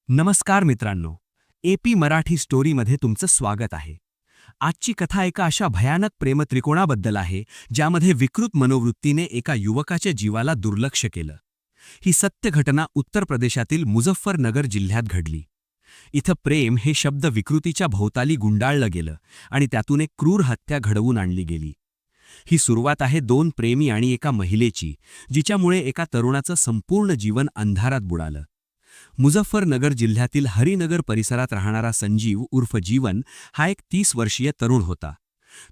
नमस्कार मित्रांनो, एपी मराठी स्टोरीमध्ये तुमचं स्वागत आहे. आजची कथा एका अशा भयानक प्रेमत्रिकोणाबद्दल आहे ज्यामध्ये विकृत मनोवृत्तीने एका युवकाच्या जीवाला दुर्लक्ष केलं. ही सत्य घटना उत्तर प्रदेशातील मुझफ्फरनगर जिल्ह्यात घडली. इथं प्रेम हे शब्द विकृतीच्या भोवताली गुंडाळलं गेलं आणि त्यातून एक क्रूर हत्या घडवून आणली गेली. ही सुरुवात आहे दोन प्रेमी आणि एका महिलेची, जिच्यामुळे एका तरुणाचं संपूर्ण जीवन अंधारात बुडालं. मुझफ्फरनगर जिल्ह्यातील हरिनगर परिसरात राहणारा संजीव उर्फ जीवन हा एक 30 वर्षीय तरुण होता.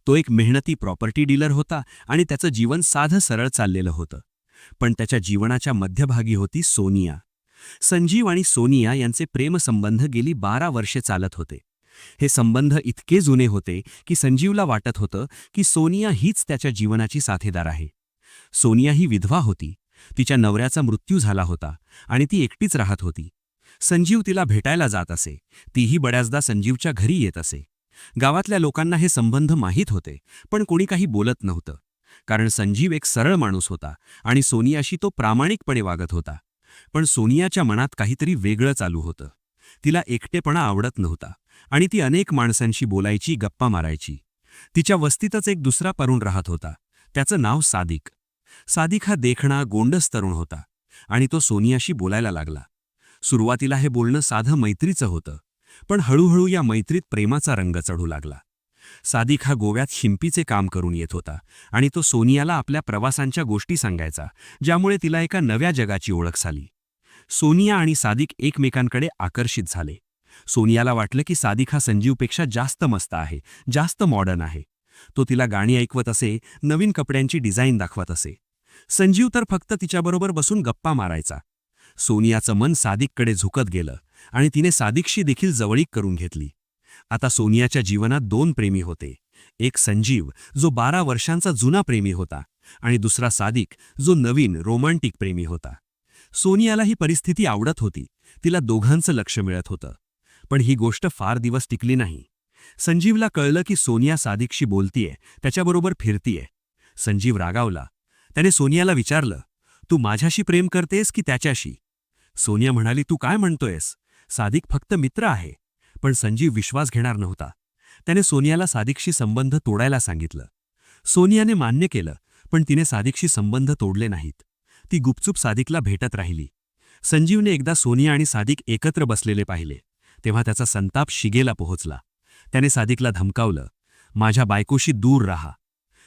तो एक मेहनती प्रॉपर्टी डीलर होता आणि त्याचं जीवन साधं सरळ चाललेलं होतं. पण त्याच्या जीवनाच्या मध्यभागी होती सोनिया. संजीव आणि सोनिया यांचे प्रेमसंबंध गेली 12 वर्षे चालत होते. हे संबंध इतके जुने होते की संजीवला वाटत होतं की सोनिया हीच त्याच्या जीवनाची साथीदार आहे. सोनिया ही विधवा होती. तिच्या नवऱ्याचा मृत्यू झाला होता आणि ती एकटीच राहत होती. संजीव तिला भेटायला जात असे. तीही बऱ्याचदा संजीवच्या घरी येत असे. गावातल्या लोकांना हे संबंध माहीत होते, पण कोणी काही बोलत नव्हतं. कारण संजीव एक सरळ माणूस होता आणि सोनियाशी तो प्रामाणिकपणे वागत होता. पण सोनियाच्या मनात काहीतरी वेगळं चालू होतं. तिला एकटेपणा आवडत नव्हता आणि ती अनेक माणसांशी बोलायची, गप्पा मारायची. तिच्या वस्तीतच एक दुसरा तरुण राहत होता. त्याचं नाव सादिक. सादिक हा देखणा, गोंडस तरुण होता आणि तो सोनियाशी बोलायला लागला. सुरुवातीला हे बोलणं साधं मैत्रीचं होतं, पण हळूहळू या मैत्रीत प्रेमाचा रंग चढू लागला. सादिक हा गोव्यात शिंपीचे काम करून येत होता आणि तो सोनियाला आपल्या प्रवासांच्या गोष्टी सांगायचा, ज्यामुळे तिला एका नव्या जगाची ओळख झाली. सोनिया आणि सादिक एकमेकांकडे आकर्षित झाले. सोनियाला वाटलं की सादिक हा संजीवपेक्षा जास्त मस्त आहे, जास्त मॉडर्न आहे. तो तिला गाणी ऐकवत असे, नवीन कपड्यांची डिझाईन दाखवत असे. संजीव तर फक्त तिच्याबरोबर बसून गप्पा मारायचा. सोनियाचं मन सादिककडे झुकत गेलं आणि तिने सादिकशी देखील जवळीक करून घेतली. आता सोनियाच्या जीवनात दोन प्रेमी होते. एक संजीव, जो 12 वर्षांचा जुना प्रेमी होता, आणि दुसरा सादिक, जो नवीन रोमांटिक प्रेमी होता. सोनियाला ही परिस्थिती आवडत होती. तिला दोघांचं लक्ष मिळत होतं. पण ही गोष्ट फार दिवस टिकली नाही. संजीवला कळलं की सोनिया सादिकशी बोलतीये, त्याच्याबरोबर फिरतीये. संजीव रागावला. त्याने सोनियाला विचारलं, तू माझ्याशी प्रेम करतेस की त्याच्याशी? सोनिया म्हणाली, तू काय म्हणतोयस? सादिक फक्त मित्र आहे. पण संजीव विश्वास घेणार नव्हता. त्याने सोनियाला सादिकशी संबंध तोडायला सांगितलं. सोनियाने मान्य केलं, पण तिने सादिकशी संबंध तोडले नाहीत. ती गुपचूप सादिकला भेटत राहिली. संजीवने एकदा सोनिया आणि सादिक एकत्र बसलेले पाहिले, तेव्हा त्याचा संताप शिगेला पोहोचला. त्याने सादिकला धमकावलं, माझ्या बायकोशी दूर राहा.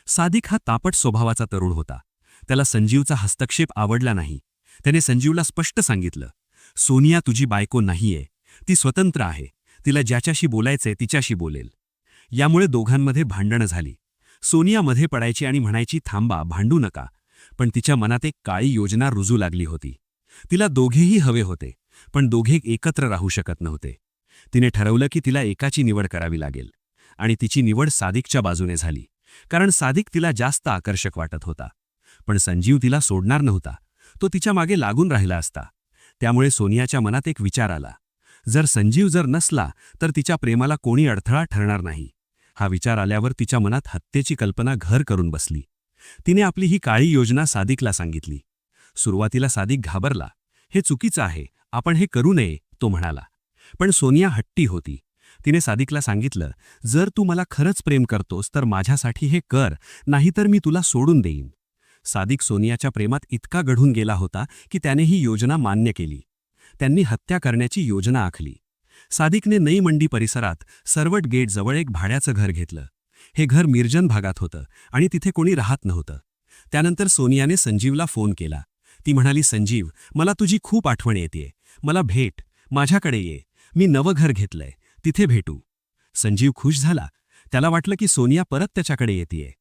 सादिक हा तापट स्वभावाचा तरुण होता. त्याला संजीवचा हस्तक्षेप आवडला नाही. त्याने संजीवला स्पष्ट सांगितलं, सोनिया तुझी बायको नाहीये. ती स्वतंत्र आहे. तिला ज्याच्याशी बोलायचंय तिच्याशी बोलेल. यामुळे दोघांमध्ये भांडणं झाली. सोनिया मध्ये पडायची आणि म्हणायची, थांबा, भांडू नका. पण तिच्या मनात एक काळी योजना रुजू लागली होती. तिला दोघेही हवे होते, पण दोघे एकत्र राहू शकत नव्हते. तिने ठरवलं की तिला एकाची निवड करावी लागेल, आणि तिची निवड सादिकच्या बाजूने झाली. कारण सादिक तिला जास्त आकर्षक वाटत होता. पण संजीव तिला सोडणार नव्हता. तो तिच्या मागे लागून राहिला असता. त्यामुळे सोनियाच्या मनात एक विचार आला, जर संजीव नसला तर तिच्या प्रेमाला कोणी अडथळा ठरणार नाही. हा विचार आल्यावर तिच्या मनात हत्येची कल्पना घर करून बसली. तिने आपली ही काळी योजना सादिकला सांगितली. सुरुवातीला सादिक घाबरला. हे चुकीचं आहे, आपण हे करू नये, तो म्हणाला. पण सोनिया हट्टी होती. तिने सादिकला सांगितलं, जर तू मला खरंच प्रेम करतोस तर माझ्यासाठी हे कर, नाहीतर मी तुला सोडून देईन. सादिक सोनियाच्या प्रेमात इतका गढून गेला होता की त्याने ही योजना मान्य केली. त्यांनी हत्या करण्याची योजना आखली. सादिकने नई मंडी परिसरात सर्वट गेटजवळ एक भाड्याचं घर घेतलं. हे घर निर्जन भागात होतं आणि तिथे कोणी राहत नव्हतं. त्यानंतर सोनियाने संजीवला फोन केला. ती म्हणाली, संजीव, मला तुझी खूप आठवण येतेय. मला भेट, माझ्याकडे ये. मी नवं घर घेतलंय, तिथे भेटू. संजीव खुश झाला. त्याला वाटलं की सोनिया परत त्याच्याकडे येतेय.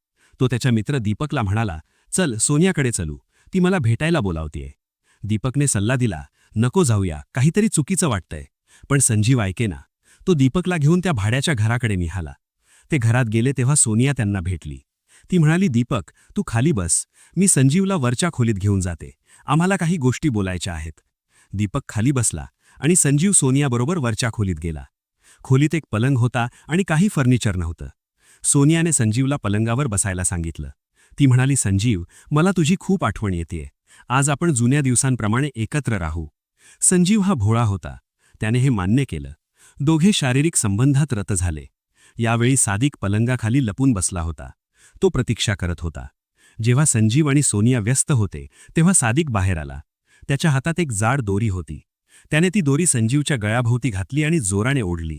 तो त्याच्या मित्र दीपकला म्हणाला, चल सोनियाकडे चलू, ती मला भेटायला बोलावतेय. दीपकने सल्ला दिला, नको जाऊया, काहीतरी चुकीचं वाटतंय. पण संजीव ऐकेना. तो दीपकला घेऊन त्या भाड्याच्या घराकडे निघाला. ते घरात गेले तेव्हा सोनिया त्यांना भेटली. ती म्हणाली, दीपक, तू खाली बस, मी संजीवला वरच्या खोलीत घेऊन जाते. आम्हाला काही गोष्टी बोलायच्या आहेत. दीपक खाली बसला आणि संजीव सोनियाबरोबर वरच्या खोलीत गेला. खोलीत एक पलंग होता आणि काही फर्निचर नव्हतं. सोनियाने संजीवला पलंगावर बसायला सांगितलं. ती म्हणाली, संजीव, मला तुझी खूप आठवण येतेय. आज आपण जुन्या दिवसांप्रमाणे एकत्र राहू. संजीव हा भोळा होता. त्याने हे मान्य केलं. दोघे शारीरिक संबंधात रत झाले. यावेळी सादिक पलंगाखाली लपून बसला होता. तो प्रतीक्षा करत होता. जेव्हा संजीव आणि सोनिया व्यस्त होते तेव्हा सादिक बाहेर आला. त्याच्या हातात एक जाड दोरी होती. त्याने ती दोरी संजीवच्या गळ्याभोवती घातली आणि जोराने ओढली.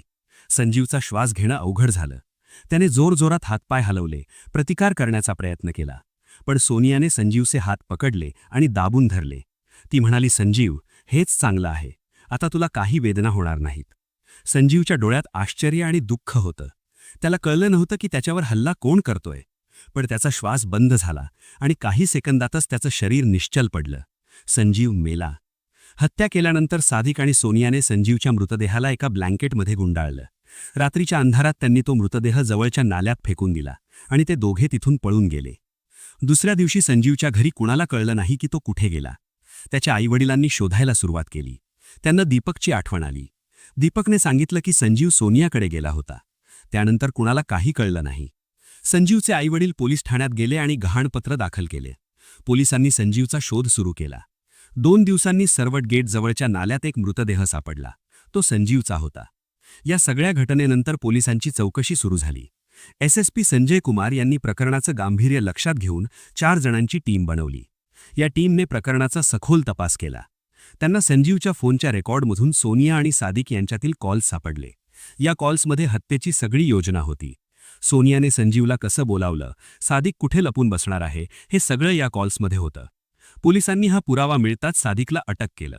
संजीवचा श्वास घेणं अवघड झालं. त्याने जोरजोरात हातपाय हलवले, प्रतिकार करण्याचा प्रयत्न केला. पण सोनियाने संजीवचे हात पकडले आणि दाबून धरले. ती म्हणाली, संजीव, हेच चांगलं आहे. आता तुला काही वेदना होणार नाहीत. संजीवच्या डोळ्यात आश्चर्य आणि दुःख होतं. त्याला कळलं नव्हतं की त्याच्यावर हल्ला कोण करतोय. पण त्याचा श्वास बंद झाला आणि काही सेकंदातच त्याचं शरीर निश्चल पडलं. संजीव मेला. हत्या केल्यानंतर सादिक आणि सोनियाने संजीवच्या मृतदेहाला एका ब्लँकेटमध्ये गुंडाळलं. रात्रीच्या अंधारात त्यांनी तो मृतदेह जवळच्या नाल्यात फेकून दिला आणि ते दोघे तिथून पळून गेले. दुसऱ्या दिवशी संजीवच्या घरी कुणाला कळलं नाही की तो कुठे गेला. त्याच्या आईवडिलांनी शोधायला सुरुवात केली. त्यांना दीपकची आठवण आली. दीपकने सांगितलं की संजीव सोनियाकडे गेला होता. त्यानंतर कुणाला काही कळलं नाही. संजीवचे आईवडील पोलीस ठाण्यात गेले आणि गहाणपत्र दाखल केले. पोलिसांनी संजीवचा शोध सुरू केला. 2 दिवसांनी सर्वट गेट जवळच्या नाल्यात एक मृतदेह सापडला. तो संजीवचा होता. या सगळ्या घटनेनंतर पोलिसांची चौकशी सुरू झाली. एसएसपी संजय कुमार यांनी प्रकरणाचं गांभीर्य लक्षात घेऊन 4 जणांची टीम बनवली. या टीमने प्रकरणाचा सखोल तपास केला. त्यांना संजीवच्या फोनच्या रेकॉर्डमधून सोनिया आणि सादिक यांच्यातील कॉल्स सापडले. या कॉल्समध्ये हत्येची सगळी योजना होती. सोनियाने संजीवला कसं बोलावलं, सादिक कुठे लपून बसणार आहे, हे सगळं या कॉल्समध्ये होतं. पोलिसांनी हा पुरावा मिळताच सादिकला अटक केलं.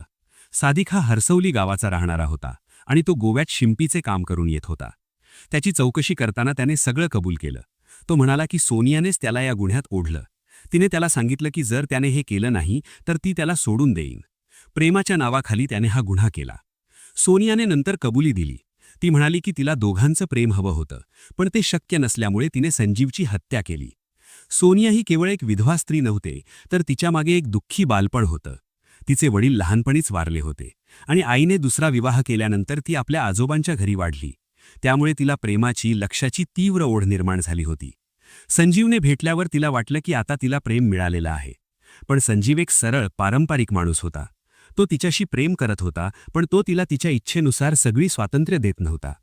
सादिक हा हरसौली गावाचा राहणारा होता आणि तो गोव्यात शिंपीचे काम करून येत होता. त्याची चौकशी करताना त्याने सगळं कबूल केलं. तो म्हणाला की सोनियानेच त्याला या गुन्ह्यात ओढलं. तिने त्याला सांगितलं की जर त्याने हे केलं नाही तर ती त्याला सोडून देईन. प्रेमाच्या नावाखाली त्याने हा गुन्हा केला. सोनियाने नंतर कबुली दिली. ती म्हणाली की तिला दोघांचं प्रेम हवं होतं, पण ते शक्य नसल्यामुळे तिने संजीवची हत्या केली. सोनिया ही केवळ एक विधवा स्त्री नव्हते, तर तिच्यामागे एक दुःखी बालपण होतं. तिचे वडील लहानपणीच वारले होते आणि आईने दुसरा विवाह केल्यानंतर ती आपल्या आजोबांच्या घरी वाढली. त्यामुळे तिला प्रेमाची, लक्ष्याची तीव्र ओढ निर्माण झाली होती. संजीवने भेटल्यावर तिला वाटलं की आता तिला प्रेम मिळालेलं आहे. पण संजीव एक सरळ, पारंपरिक माणूस होता. तो तिच्याशी प्रेम करत होता, पण तो तिला तिच्या इच्छेनुसार सगळी स्वातंत्र्य देत नव्हता.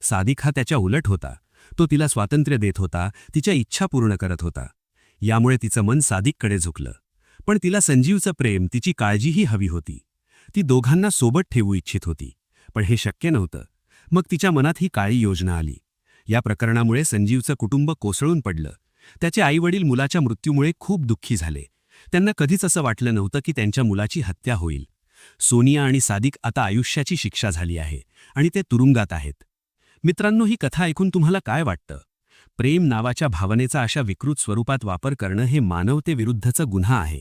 सादिक हा त्याच्या उलट होता. तो तिला स्वातंत्र्य देत होता, तिच्या इच्छा पूर्ण करत होता. यामुळे तिचं मन सादिककडे झुकलं. पण तिला संजीवचं प्रेम, तिची काळजीही हवी होती. ती दोघांना सोबत ठेवू इच्छित होती, पण हे शक्य नव्हतं. मग तिच्या मनात ही काळी योजना आली. या प्रकरणामुळे संजीवचं कुटुंब कोसळून पडलं. त्याचे आईवडील मुलाच्या मृत्यूमुळे खूप दुःखी झाले. त्यांना कधीच असं वाटलं नव्हतं की त्यांच्या मुलाची हत्या होईल. सोनिया आणि सादिक आता आयुष्याची शिक्षा झाली आहे आणि ते तुरुंगात आहेत. मित्रांनो, ही कथा ऐकून तुम्हाला काय वाटतं? प्रेम नावाच्या भावनेचा अशा विकृत स्वरूपात वापर करणं हे मानवतेविरुद्धचा गुन्हा आहे.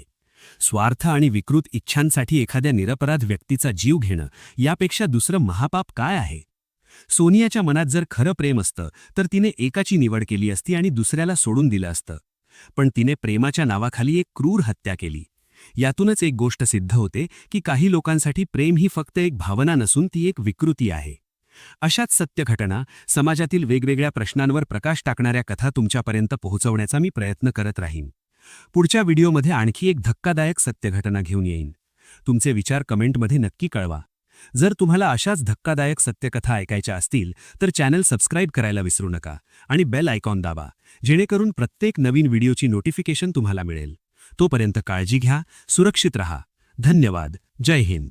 स्वार्थ आणि विकृत इच्छांसाठी एखाद्या निरपराध व्यक्तीचा जीव घेणं यापेक्षा दुसरं महापाप काय आहे? सोनियाच्या मनात जर खरं प्रेम असतं तर तिने एकाची निवड केली असती आणि दुसऱ्याला सोडून दिलं असतं. पण तिने प्रेमाच्या नावाखाली एक क्रूर हत्या केली. यातूनच एक गोष्ट सिद्ध होते की काही लोकांसाठी प्रेम ही फक्त एक भावना नसून ती एक विकृती आहे. अशाच सत्य घटना, समाजातील वेगवेगळ्या प्रश्नांवर प्रकाश टाकणाऱ्या कथा तुमच्यापर्यंत पोहोचवण्याचा मी प्रयत्न करत राहीन. पुढच्या व्हिडिओमध्ये आणखी एक धक्कादायक सत्य घटना घेऊन येईन. तुमचे विचार कमेंटमध्ये नक्की कळवा. जर तुम्हाला अशाच धक्कादायक सत्यकथा ऐकायच्या असतील तर चॅनल सबस्क्राईब करायला विसरू नका आणि बेल आयकॉन दाबा, जेणेकरून प्रत्येक नवीन व्हिडिओची नोटिफिकेशन तुम्हाला मिळेल. तोपर्यंत काळजी घ्या, सुरक्षित रहा. धन्यवाद. जय हिंद.